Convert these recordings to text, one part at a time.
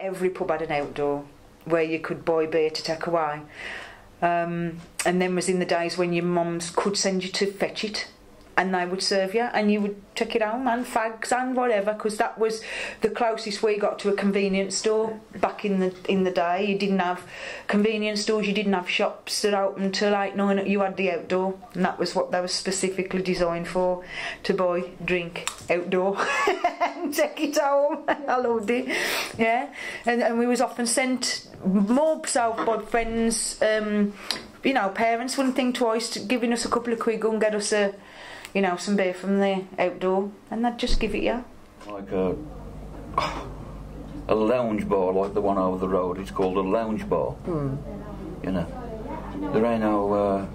Every pub had an outdoor where you could buy beer to take away. And then was in the days when your mums could send you to fetch it, and they would serve you, and you would take it home, and fags and whatever, because that was the closest we got to a convenience store back in the day. You didn't have convenience stores, you didn't have shops that opened till 8, 9. You had the outdoor, and that was what they were specifically designed for, to buy, drink, outdoor, and take it home. I loved it, yeah. And we was often sent more so by friends. You know, parents wouldn't think twice to giving us a couple of quid and get us some beer from the outdoor, and they'd just give it you. Like a lounge bar, like the one over the road. It's called a lounge bar. You know, there ain't no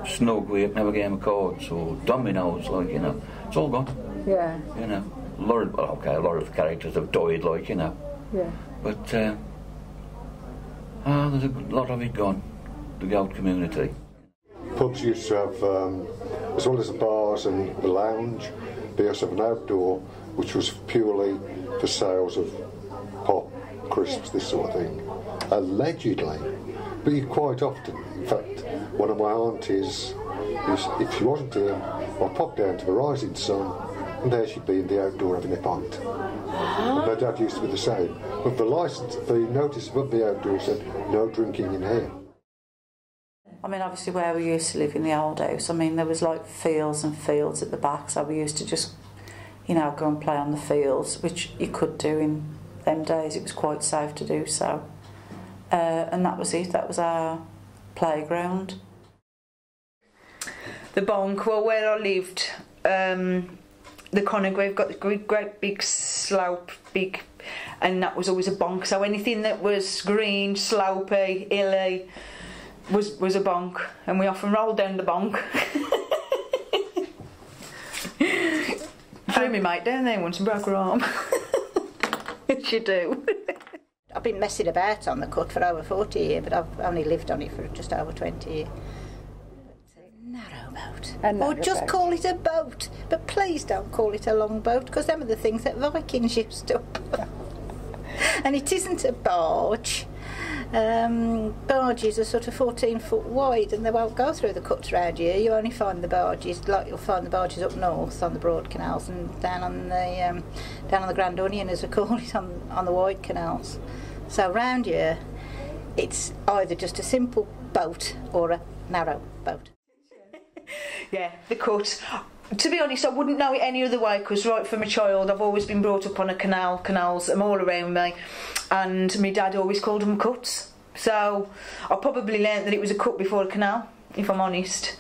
snug where you can have a game of cards or dominoes, like, you know. It's all gone. Yeah. You know, a lot of the characters have died, like, you know. Yeah. But there's a lot of it gone. The gold community. Pubs used to have, as well as the bars and the lounge, they also have an outdoor which was purely for sales of pop, crisps, this sort of thing. Allegedly. But quite often, in fact, one of my aunties, if she wasn't here, I'd pop down to the Rising Sun, and there she'd be in the outdoor having a pint. And my dad used to be the same. But the notice above the outdoor said, no drinking in here. I mean, obviously where we used to live in the old house, I mean, there was like fields and fields at the back, so we used to just, go and play on the fields, which you could do in them days. It was quite safe to do so. And that was it, that was our playground. The bonk, well, where I lived, the Conagreave got the great big slope, and that was always a bonk, so anything that was green, slopey, hilly, was a bonk, and we often rolled down the bonk. Threw my mate down there once and broke her arm. She do. I've been messing about on the cut for over 40 years, but I've only lived on it for just over 20 years. Narrow boat. Or just call it a boat, but please don't call it a long boat, because them are the things that Vikings used to. And it isn't a barge. Barges are sort of 14 foot wide, and they won't go through the cuts round here. You only find the barges, like you'll find the barges up north on the broad canals, and down on the Grand Onion, as we call it, on the wide canals. So round here, it's either just a simple boat or a narrow boat. Yeah, the cut. To be honest, I wouldn't know it any other way, because right from a child I've always been brought up on a canal. Canals are all around me, and my dad always called them cuts. So I probably learnt that it was a cut before a canal, if I'm honest.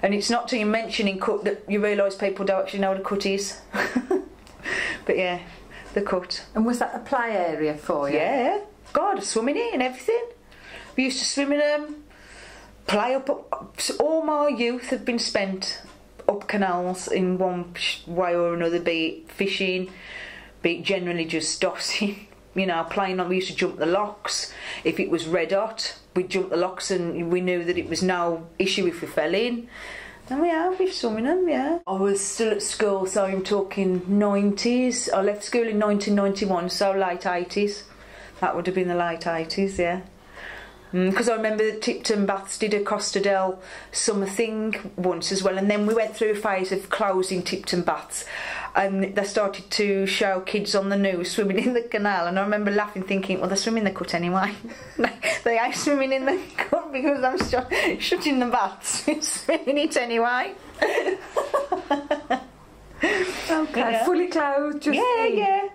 And it's not till you mentioning cut that you realise people don't actually know what a cut is. But yeah, the cut. And was that a play area for you? Yeah, God, swimming in and everything. We used to swim in them, play up. All my youth have been spent up canals in one way or another, be it fishing, be it generally just dossing, playing on. We used to jump the locks. If it was red hot, we'd jump the locks, and we knew that it was no issue if we fell in. And we've swum in them, yeah. I was still at school, so I'm talking 90s. I left school in 1991, so late 80s. That would have been the late 80s, yeah. Because I remember that Tipton Baths did a Costa del summer thing once as well, and then we went through a phase of closing Tipton Baths, and they started to show kids on the news swimming in the canal, and I remember laughing, thinking, well, they're swimming the cut anyway. They ain't swimming in the cut because I'm shutting the baths, swimming it anyway. Okay, yeah. Fully clothed, just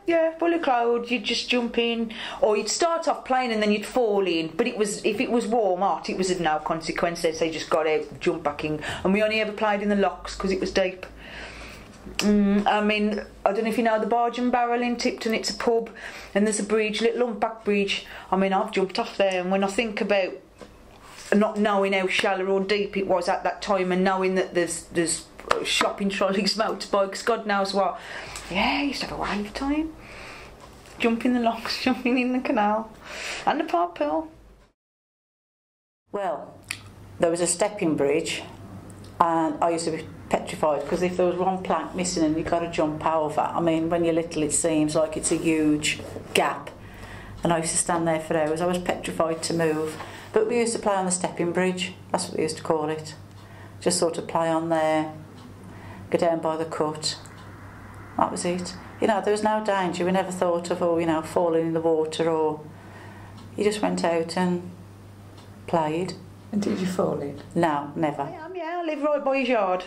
yeah, fully clothed. You'd just jump in, or you'd start off playing and then you'd fall in. But if it was warm hot, it was of no consequence. So you just got out, jump back in, and we only ever played in the locks because it was deep. I mean, I don't know if you know the Barge and Barrel in Tipton. It's a pub, and there's a bridge, little humpback bridge. I mean, I've jumped off there, and when I think about not knowing how shallow or deep it was at that time, and knowing that there's shopping trolleys, motorbikes, God knows what. Yeah, I used to have a wave time. Jumping the locks, jumping in the canal, and the park pool. Well, there was a stepping bridge, and I used to be petrified, because if there was one plank missing and you've got to jump over, I mean, when you're little it seems like it's a huge gap. and I used to stand there for hours. I was petrified to move. But we used to play on the stepping bridge, that's what we used to call it. Just sort of play on there, go down by the cut. That was it. You know, there was no danger. We never thought of, you know, falling in the water, or you just went out and played. And did you fall in? No, never. Yeah, I live right by his yard.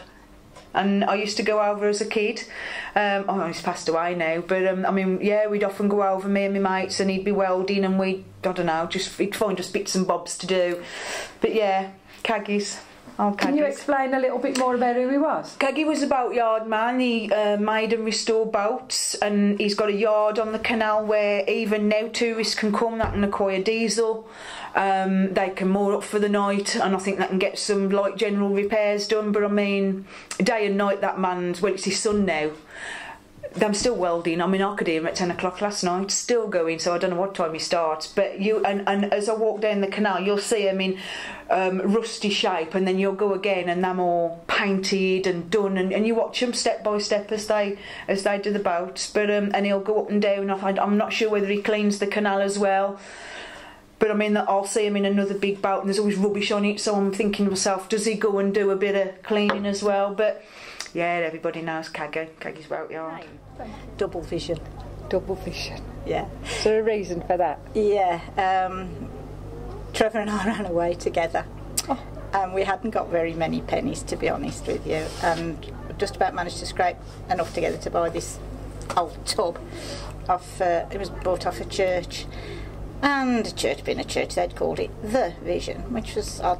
And I used to go over as a kid. He's passed away now, but I mean, yeah, we'd often go over, me and my mates, and he'd be welding, and he'd find us bits and bobs to do. But yeah, Caggies. Can you explain a little bit more about who he was? Caggy was a boatyard man. He made and restored boats, and he's got a yard on the canal where even now tourists can come. That can acquire diesel. They can moor up for the night, and I think they can get some like general repairs done. But I mean, day and night that man's, well, it's his son now. I'm still welding. I mean, I could hear him at 10 o'clock last night, still going, so I don't know what time he starts. But and as I walk down the canal, you'll see him in rusty shape, and then you'll go again, and they're all painted and done, and you watch them step by step as they do the boats. But and he'll go up and down. I'm not sure whether he cleans the canal as well. But I mean, I'll see him in another big boat, and there's always rubbish on it, so I'm thinking to myself, does he go and do a bit of cleaning as well? But yeah, everybody knows Caggy's boatyard. Double vision. Double vision. Yeah. Is there a reason for that? Yeah. Trevor and I ran away together. Oh. And we hadn't got very many pennies, to be honest with you. And just about managed to scrape enough together to buy this old tub. It was bought off a church. And the church being a church, they'd called it The Vision, which was, I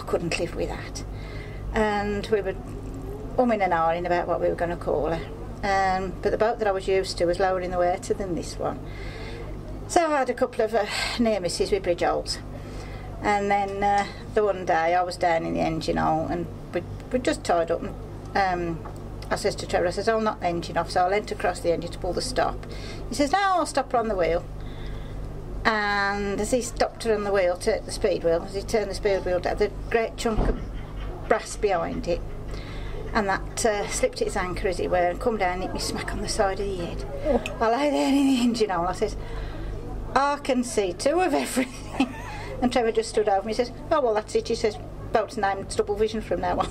couldn't live with that. And we were umming and ahhing about what we were going to call her. But the boat that I was used to was lower in the water than this one. So I had a couple of near misses with bridge holes. And then the one day I was down in the engine hole, and we'd just tied up, and I says to Trevor, I says, I'll knock the engine off, so I leant across the engine to pull the stop. He says, no, I'll stop her on the wheel. And as he stopped her on the wheel, the speed wheel, as he turned the speed wheel down, the great chunk of brass behind it, and that slipped its anchor, as it were, and come down and hit me smack on the side of the head. Oh. I lay there in the engine hole. I says, I can see two of everything. And Trevor just stood over me. He says, oh, well, that's it. He says, boat's named Double Vision from now on.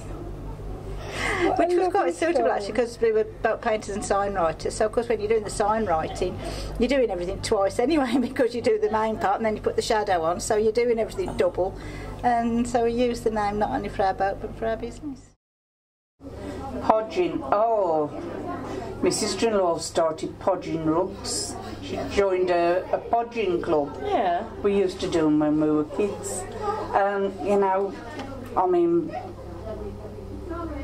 Which was quite suitable, actually, because we were boat painters and sign writers. So, of course, when you're doing the sign writing, you're doing everything twice anyway, because you do the main part and then you put the shadow on. So you're doing everything double. And so we used the name not only for our boat, but for our business. Podging. Oh, my sister-in-law started podging rugs. She joined a podging club. Yeah. We used to do them when we were kids. You know, I mean,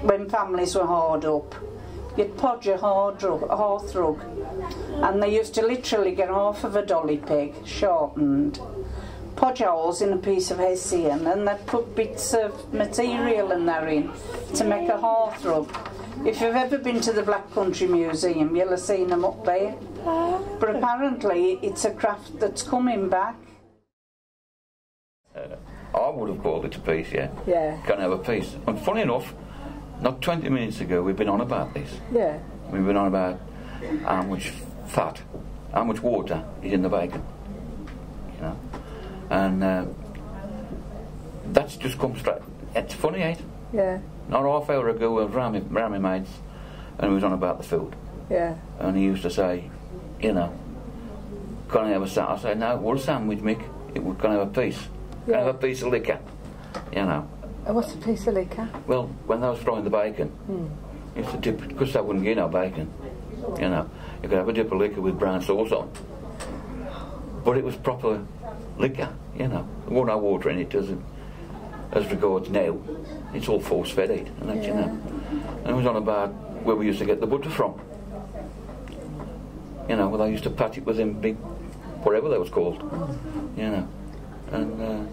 when families were hard up, you'd podge a hearth rug, and they used to literally get half of a dolly peg sharpened, podge holes in a piece of hessian, and they'd put bits of material in there to make a hearth rug. If you've ever been to the Black Country Museum, you'll have seen them up there. But apparently it's a craft that's coming back. I would have called it a piece, yeah. Yeah. Can't have a piece. And funny enough, not 20 minutes ago we've been on about this. Yeah. We've been on about how much fat, how much water is in the bacon. You know? And that's just come straight. It's funny, ain't it? Yeah. Not half hour ago I was round my mates, and we was on about the food. Yeah. And he used to say, you know, can I have a sandwich? I said, no, what a sandwich, Mick? Can I have a piece? Can I have a piece of liquor? You know. What's a piece of liquor? Well, when I was frying the bacon, it's a dip, because I wouldn't get no bacon, you know. You could have a dip of liquor with brown sauce on. But it was proper liquor, you know. There wasn't no water in it, as regards now. It's all force-fed, and that, you know. And it was on about where we used to get the butter from. You know, where they used to pat it with them big, whatever they was called, you know. And,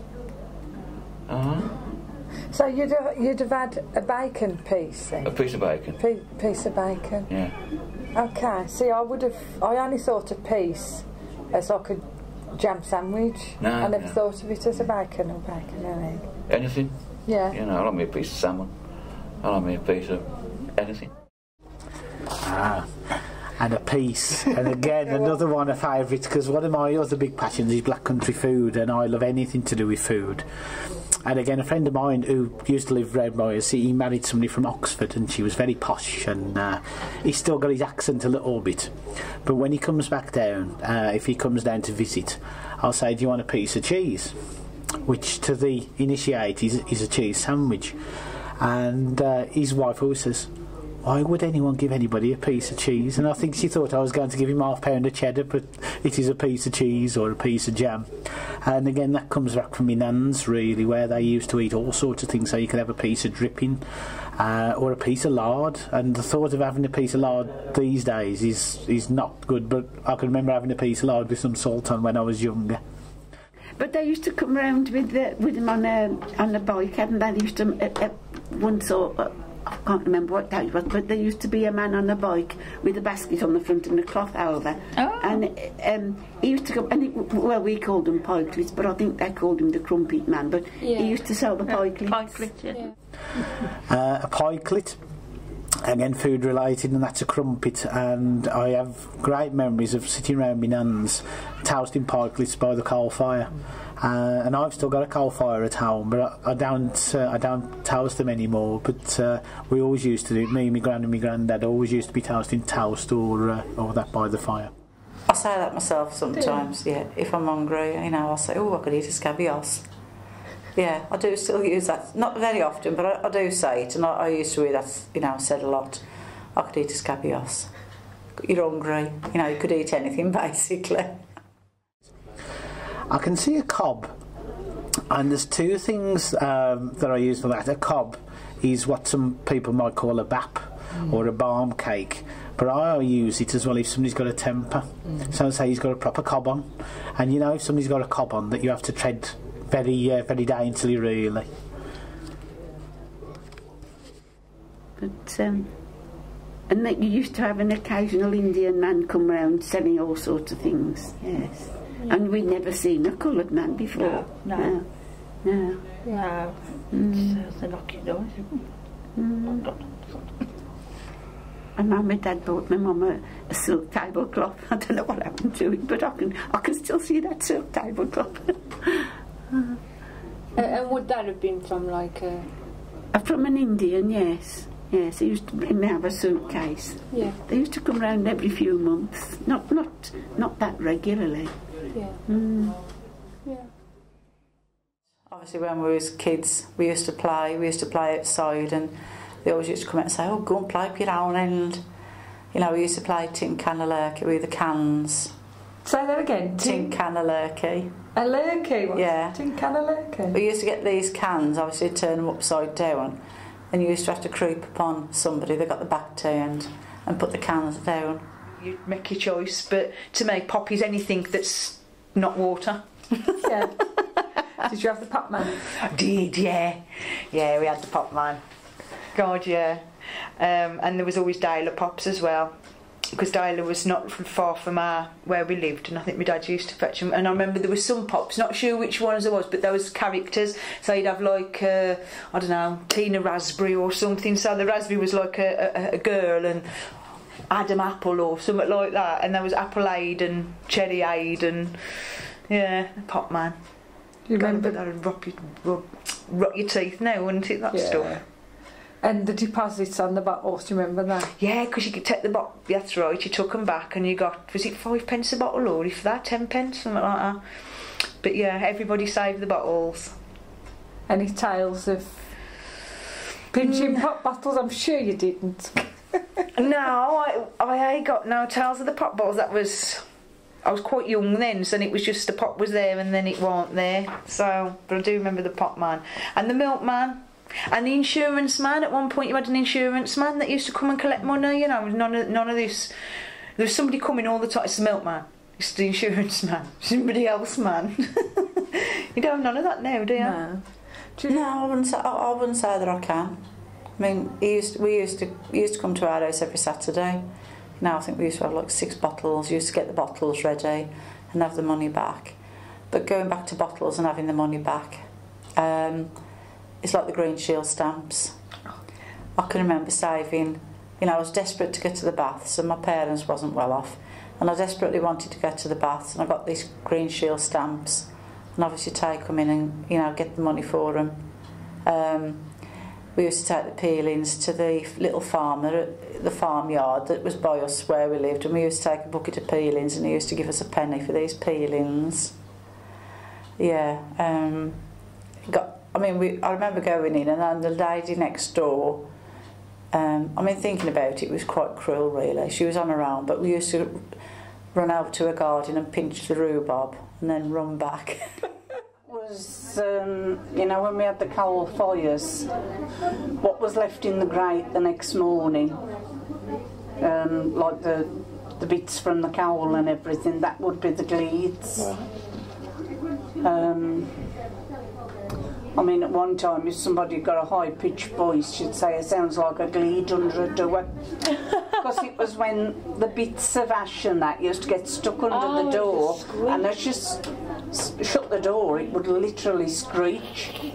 So you'd have had a bacon piece then? A piece of bacon. Piece of bacon. Yeah. Okay. See, I only thought a piece as like a jam sandwich. No, I never thought of it as a bacon or bacon and egg. Anything? Yeah. You know, I'll have me a piece of salmon. I'll have me a piece of anything. and a piece. And again, another one of favourites, because one of my other big passions is black country food, and I love anything to do with food. And again, a friend of mine who used to live round by us, he married somebody from Oxford, and she was very posh, and he's still got his accent a little bit. But when he comes back down, if he comes down to visit, I'll say, do you want a piece of cheese? Which to the initiate is a cheese sandwich. And his wife always says, why would anyone give anybody a piece of cheese? And I think she thought I was going to give him half pound of cheddar, but it is a piece of cheese or a piece of jam. And again, that comes back from my nans, really, where they used to eat all sorts of things. So you could have a piece of dripping or a piece of lard. And the thought of having a piece of lard these days is not good, but I can remember having a piece of lard with some salt on when I was younger. But they used to come round with them on a bike, and they used to once or I can't remember what day it was, but there used to be a man on a bike with a basket on the front and a cloth over. Oh. And he used to go, and well, we called them pikelets, but I think they called him the crumpet man. But he used to sell the pikelets. A pikelet. Again, food related, and that's a crumpet. And I have great memories of sitting around my nan's toasting pikelets by the coal fire. And I've still got a coal fire at home, but I don't toast them anymore. But we always used to do it. Me, my gran and my granddad always used to be toasting toast or that by the fire. I say that myself sometimes. Yeah, if I'm hungry, I'll say, "Oh, I could eat a scabios." Yeah, I do still use that. Not very often, but I do say it, and I used to hear that, said a lot. I could eat a scabios. You're hungry, you could eat anything, basically. I can see a cob, and there's two things that I use for that. A cob is what some people might call a bap or a barm cake, but I use it as well if somebody's got a temper. So say he's got a proper cob on, and if somebody's got a cob on, that you have to tread very daintily, really. But and that you used to have an occasional Indian man come round selling all sorts of things. Yes. And we'd never seen a coloured man before. No. Yeah. It's a lucky door. And my dad bought my mum a silk tablecloth. I don't know what happened to it, but I can still see that silk tablecloth. And would that have been from like a... From an Indian, yes. Yes, he used to have a suitcase. Yeah. They used to come round every few months. Not that regularly. Yeah. Yeah. Obviously, when we was kids, we used to play outside, and they always used to come out and say, "Oh, go and play up your own end." We used to play tin can of lurkey with the cans. Say that again. Tin can of lurkey. A lurkey? What's yeah. Tin can of lurkey? We used to get these cans, obviously turn them upside down, and you used to have to creep upon somebody that got the back turned and put the cans down. You make your choice, but to make poppies, anything that's not water. Yeah. Did you have the pop man? I did, yeah. Yeah, we had the pop man. God, yeah. And there was always dialer pops as well, because dialer was not far from where we lived, and I think my dad used to fetch them. And I remember there was some pops, not sure which ones there was, but there was characters. So you'd have like I don't know, Tina Raspberry or something. So the raspberry was like a girl, and Adam Apple or something like that, and there was Appleade and Cherryade and Pop Man. Do you remember that would rot your teeth now, wouldn't it, that stuff? And the deposits on the bottles, do you remember that? Yeah, because you could take the bottle, that's right, you took them back and you got, was it 5 pence a bottle, or if that 10 pence, something like that. But yeah, everybody saved the bottles. Any tales of pinching pop bottles? I'm sure you didn't. No, I ain't got no tales of the pop bottles. I was quite young then, so it was just the pop was there and then it weren't there. So, but I do remember the pop man and the milkman and the insurance man. At one point, you had an insurance man that used to come and collect money. None of this. There was somebody coming all the time. It's the milkman. It's the insurance man. Somebody else man. You don't have none of that now, do you? No. No, I wouldn't say that I can. I mean, we used to come to our house every Saturday. Now I think we used to have like 6 bottles. Used to get the bottles ready and have the money back. But going back to bottles and having the money back, it's like the Green Shield stamps. I can remember saving You know, I was desperate to get to the baths, and my parents wasn't well off, and I desperately wanted to get to the baths, and I got these Green Shield stamps, and obviously take them in and, you know, get the money for them. We used to take the peelings to the little farmer at the farmyard that was by us where we lived, and we used to take a bucket of peelings, and he used to give us a penny for these peelings. Yeah, I remember going in, and then the lady next door, thinking about it, it was quite cruel really. She was on her own, but we used to run over to her garden and pinch the rhubarb and then run back. Was, you know, when we had the coal fires, what was left in the grate the next morning, like the bits from the coal and everything, that would be the gleeds. At one time, if somebody got a high-pitched voice, she'd say, it sounds like a gleed under a door. Because it was when the bits of ash and that used to get stuck under the door, and as you shut the door, it would literally screech.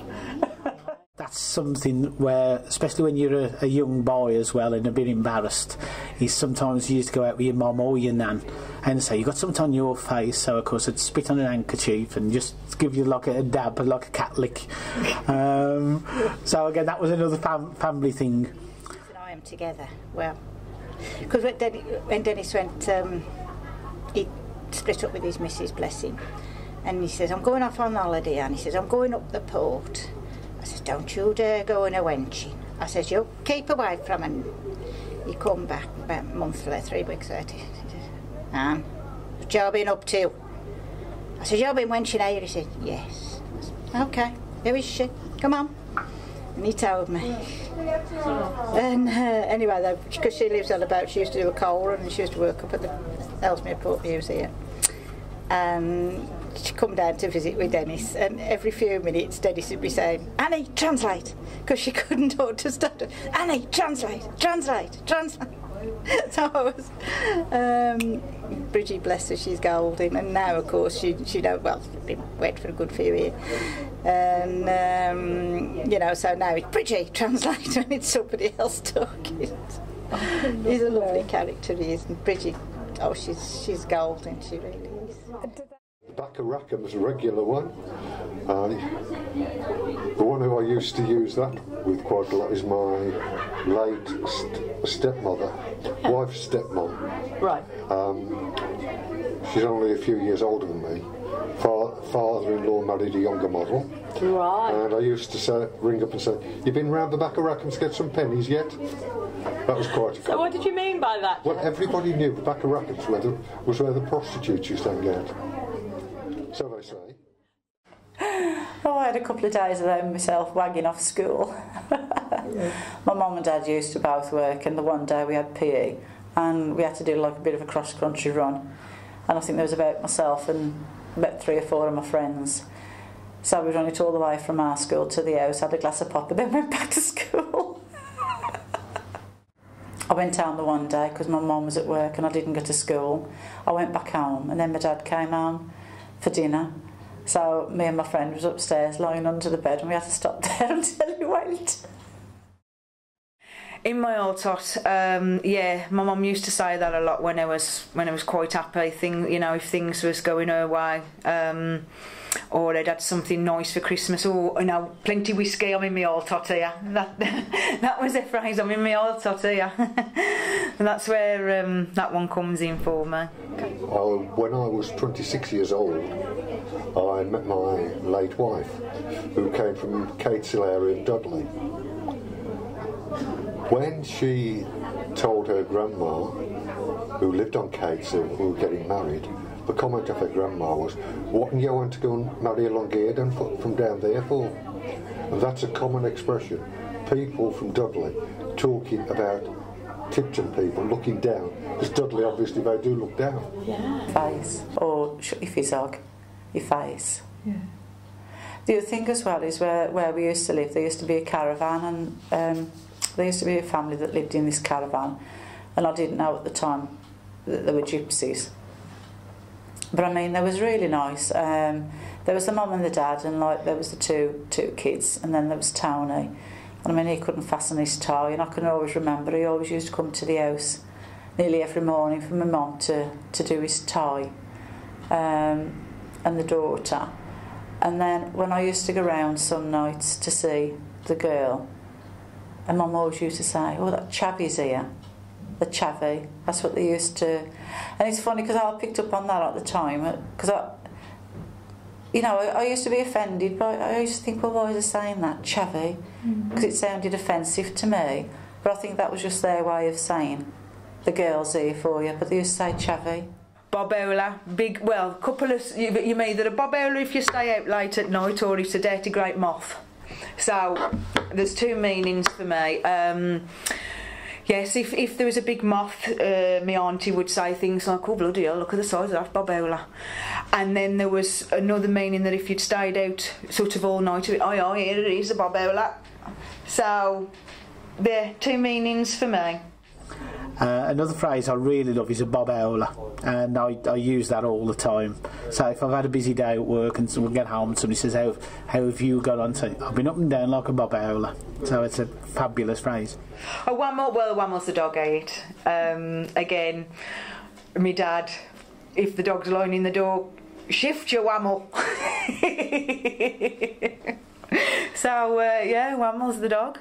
That's something where, especially when you're a young boy as well and a bit embarrassed, is sometimes you used to go out with your mum or your nan and say, you got something on your face, so of course I'd spit on an handkerchief and just give you like a dab, like a cat lick. So again, that was another family thing. And I am together, well, because when Dennis went, he split up with his missus, bless him, and he says, I'm going off on holiday, and he says, I'm going up the port. I says, don't you dare go in a wenching. I says, you keep away from him. He come back about a month later, 3 weeks later. He says, Anne, what's you been up to? I says, you been wenching here? He said, yes. I said, okay, who is she? Come on. And he told me. And anyway, because she lives on a boat, she used to do a coal run, and she used to work up at the Ellesmere Port Museum. And she come down to visit with Dennis, and every few minutes Dennis would be saying, Annie, translate, because she couldn't understand it. Annie, translate, translate, translate. So I was, Bridget, bless her, she's golden, and now of course she don't, well, she's been wet for a good few years, and you know, so now it's Bridget, translate, when it's somebody else talking. He's a lovely character, he is, and Bridget, oh, she's golden, she really is. The back of Rackham was a regular one. The one who I used to use that with quite a lot is my late stepmother, wife's stepmom. Right. She's only a few years older than me. Father-in-law married a younger model. Right. And I used to ring up and say, you been round the back of Rackham to get some pennies yet? That was quite a So what did you mean by that? Well, everybody knew the back of Rackham was where the prostitutes used to hang out. So they say. Oh, I had a couple of days alone myself, wagging off school. My mum and dad used to both work, and the one day we had PE, and we had to do like a bit of a cross-country run. And I think there was about myself and about 3 or 4 of my friends. So we ran it all the way from our school to the house, had a glass of pop, and then went back to school. I went down the one day because my mum was at work and I didn't go to school. I went back home, and then my dad came home for dinner. So me and my friend was upstairs lying under the bed, and we had to stop there until he went. In my old tot, yeah, my mum used to say that a lot when I was quite happy. You know, if things was going her way, or they'd had something nice for Christmas, or you know, plenty whiskey. I'm in my old tot here. That was the phrase. I'm in my old tot here, and that's where that one comes in for me. When I was 26 years old, I met my late wife, who came from Cateshill area in Dudley. When she told her grandma, who lived on Cateshill, who were getting married, the comment of her grandma was, what are you want to go and marry a long eared and from down there for? And that's a common expression. People from Dudley talking about Tipton people looking down, because Dudley obviously they do look down. Yeah. Face, or shut your fizog, your face. Yeah. The other thing as well is where we used to live, there used to be a caravan, and there used to be a family that lived in this caravan, and I didn't know at the time that they were gypsies. But I mean, they was really nice. There was the mum and the dad, and like there was the two kids, and then there was Tony, And I mean, he couldn't fasten his tie, and I can always remember he always used to come to the house nearly every morning for my mum to do his tie, and the daughter. And then when I used to go round some nights to see the girl, and Mum always used to say, "Oh, that chavvy's here." The chavvy, that's what they used to. And it's funny because I picked up on that at the time, because I used to be offended, but I used to think, well, why are they saying that, chavvy? Because it sounded offensive to me. But I think that was just their way of saying, the girl's here for you, but they used to say chavvy. Bobola, couple of, you mean that a bobola if you stay out late at night, or it's a dirty great moth. So there's two meanings for me. Yes, if there was a big moth, my auntie would say things like, "Oh bloody hell, look at the size of that bobola." And then there was another meaning that if you'd stayed out sort of all night, "Oh, here it is, a bobola." So there, two meanings for me. Another phrase I really love is a bobola, and I use that all the time. So if I've had a busy day at work and someone get home and somebody says, how have you got on? So I've been up and down like a bobola. So it's a fabulous phrase. Oh, one more's the dog ate. Again, my dad, if the dog's lying in the door, shift your wammel. So yeah, wammel's the dog.